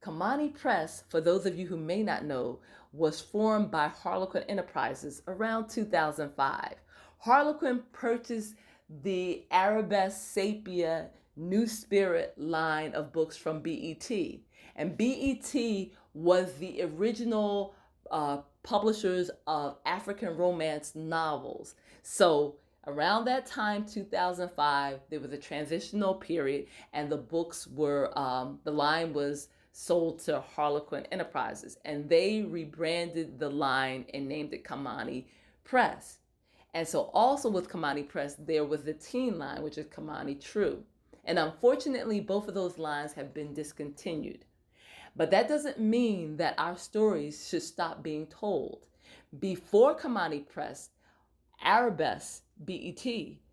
Kimani Press, for those of you who may not know, was formed by Harlequin Enterprises around 2005. Harlequin purchased the Arabesque Sepia New Spirit line of books from BET. And BET was the original publishers of African romance novels. So around that time, 2005, there was a transitional period, and the books were, the line was sold to Harlequin Enterprises, and they rebranded the line and named it Kimani Press. And so also with Kimani Press, there was the teen line, which is Kimani True. And unfortunately, both of those lines have been discontinued. But that doesn't mean that our stories should stop being told. Before Kimani Press, Arabesque, BET,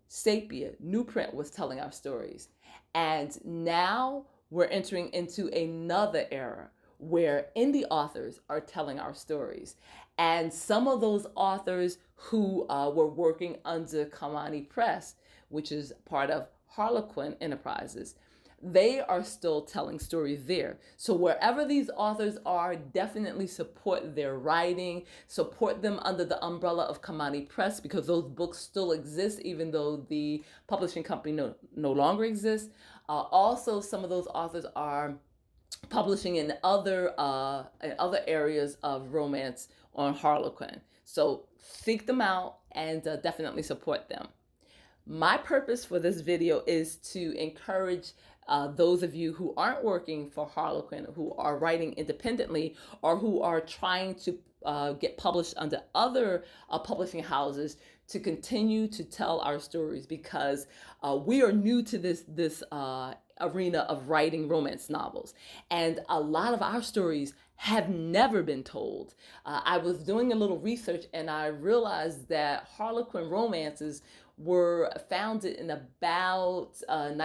Sepia, Newprint was telling our stories. And now we're entering into another era where indie authors are telling our stories. And some of those authors who were working under Kimani Press, which is part of Harlequin Enterprises, they are still telling stories there. So wherever these authors are, definitely support their writing, support them under the umbrella of Kimani Press, because those books still exist even though the publishing company no longer exists. Also, some of those authors are publishing in other areas of romance on Harlequin. So seek them out and definitely support them. My purpose for this video is to encourage those of you who aren't working for Harlequin, who are writing independently, or who are trying to get published under other publishing houses, to continue to tell our stories, because we are new to this arena of writing romance novels, and a lot of our stories have never been told. I was doing a little research and I realized that Harlequin romances were founded in about the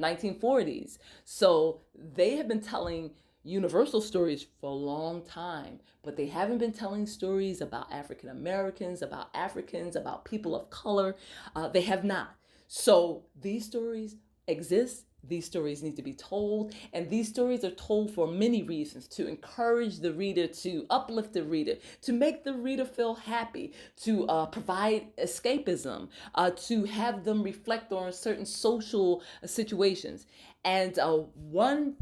1940s. So they have been telling universal stories for a long time, but they haven't been telling stories about African Americans, about Africans, about people of color. They have not. So these stories exist. These stories need to be told, and these stories are told for many reasons: to encourage the reader, to uplift the reader, to make the reader feel happy, to provide escapism, to have them reflect on certain social situations. And one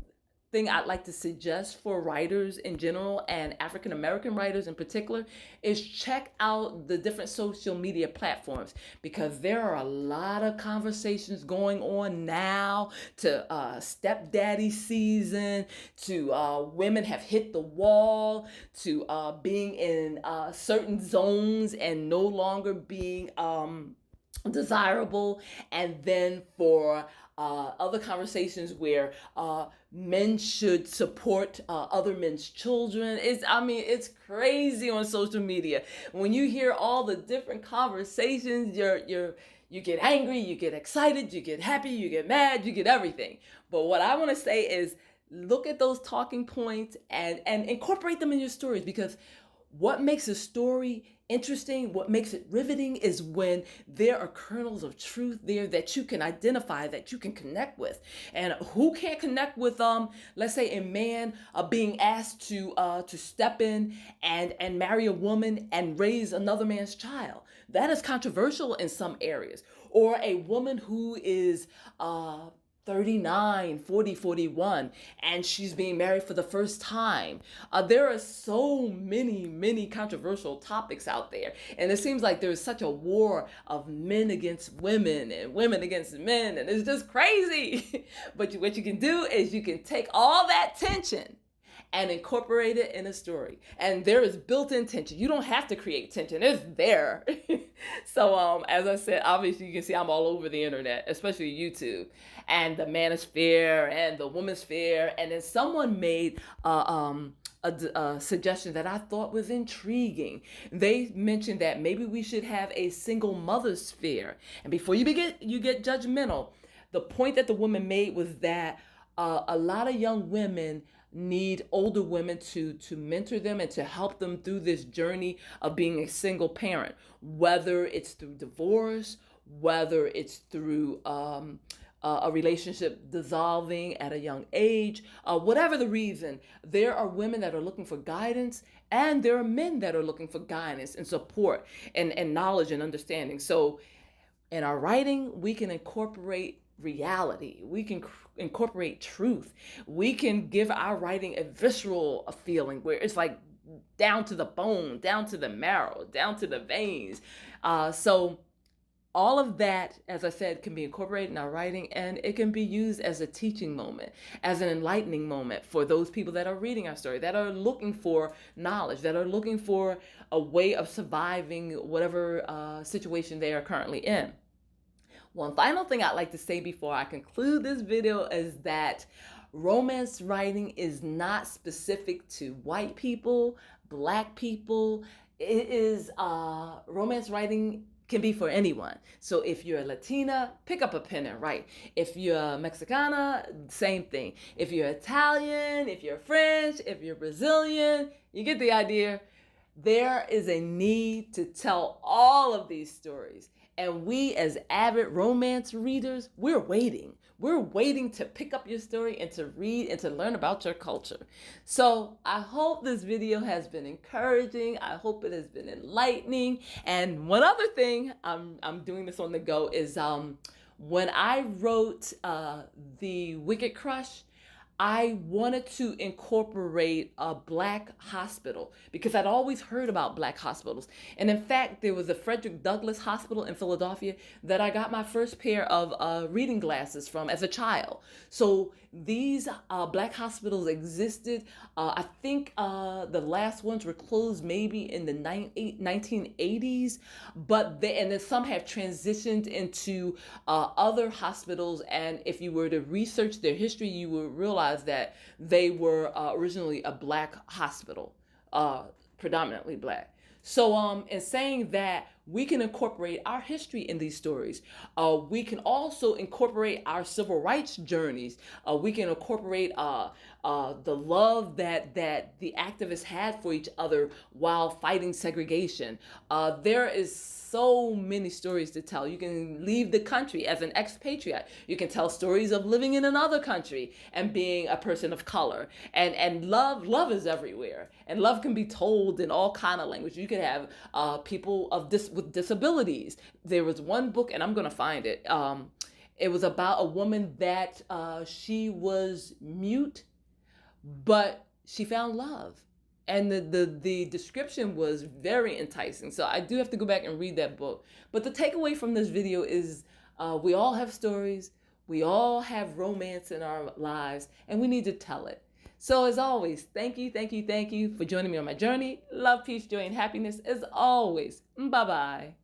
thing I'd like to suggest for writers in general, and African American writers in particular, is check out the different social media platforms, because there are a lot of conversations going on now, to stepdaddy season, to women have hit the wall, to being in certain zones and no longer being desirable, and then for other conversations where men should support other men's children. It's crazy on social media. When you hear all the different conversations, you get angry, you get excited, you get happy, you get mad, you get everything. But what I want to say is, look at those talking points and incorporate them in your stories, because what makes a story interesting, what makes it riveting, is when there are kernels of truth there that you can identify, that you can connect with. And who can't connect with, let's say, a man being asked to step in and marry a woman and raise another man's child? That is controversial in some areas. Or a woman who is 39, 40, 41, and she's being married for the first time. There are so many controversial topics out there. And it seems like there's such a war of men against women and women against men, and it's just crazy. But what you can do is you can take all that tension and incorporate it in a story. And there is built-in tension. You don't have to create tension. It's there. So as I said, obviously you can see I'm all over the internet, especially YouTube, and the manosphere and the womansphere. And then someone made a suggestion that I thought was intriguing. They mentioned that maybe we should have a single mother sphere. And before you get judgmental, the point that the woman made was that a lot of young women need older women to mentor them and to help them through this journey of being a single parent, whether it's through divorce, whether it's through a relationship dissolving at a young age, whatever the reason, there are women that are looking for guidance, and there are men that are looking for guidance and support and knowledge and understanding. So in our writing, we can incorporate reality. We can incorporate truth. We can give our writing a visceral feeling where it's like down to the bone, down to the marrow, down to the veins. So all of that, as I said, can be incorporated in our writing, and it can be used as a teaching moment, as an enlightening moment for those people that are reading our story, that are looking for knowledge, that are looking for a way of surviving whatever situation they are currently in. One final thing I'd like to say before I conclude this video is that romance writing is not specific to white people, black people. It is romance writing can be for anyone. So if you're a Latina, pick up a pen and write. If you're Mexicana, same thing. If you're Italian, if you're French, if you're Brazilian, you get the idea. There is a need to tell all of these stories. And we, as avid romance readers, we're waiting. We're waiting to pick up your story and to read and to learn about your culture. So I hope this video has been encouraging. I hope it has been enlightening. And one other thing, I'm doing this on the go, is when I wrote The Wicked Crush, I wanted to incorporate a black hospital because I'd always heard about black hospitals. And in fact, there was a Frederick Douglass Hospital in Philadelphia that I got my first pair of reading glasses from as a child. So these black hospitals existed. I think the last ones were closed maybe in the 1980s, but and then some have transitioned into other hospitals. And if you were to research their history, you would realize that they were originally a black hospital, predominantly black. So in saying that, we can incorporate our history in these stories. We can also incorporate our civil rights journeys. We can incorporate the love that the activists had for each other while fighting segregation. There is so many stories to tell. You can leave the country as an expatriate. You can tell stories of living in another country and being a person of color. And love is everywhere. And love can be told in all kind of language. You could have people with disabilities. There was one book, and I'm gonna find it. It was about a woman that she was mute, but she found love. And the description was very enticing. So I do have to go back and read that book. But the takeaway from this video is we all have stories. We all have romance in our lives, and we need to tell it. So as always, thank you for joining me on my journey. Love, peace, joy, and happiness as always. Bye-bye.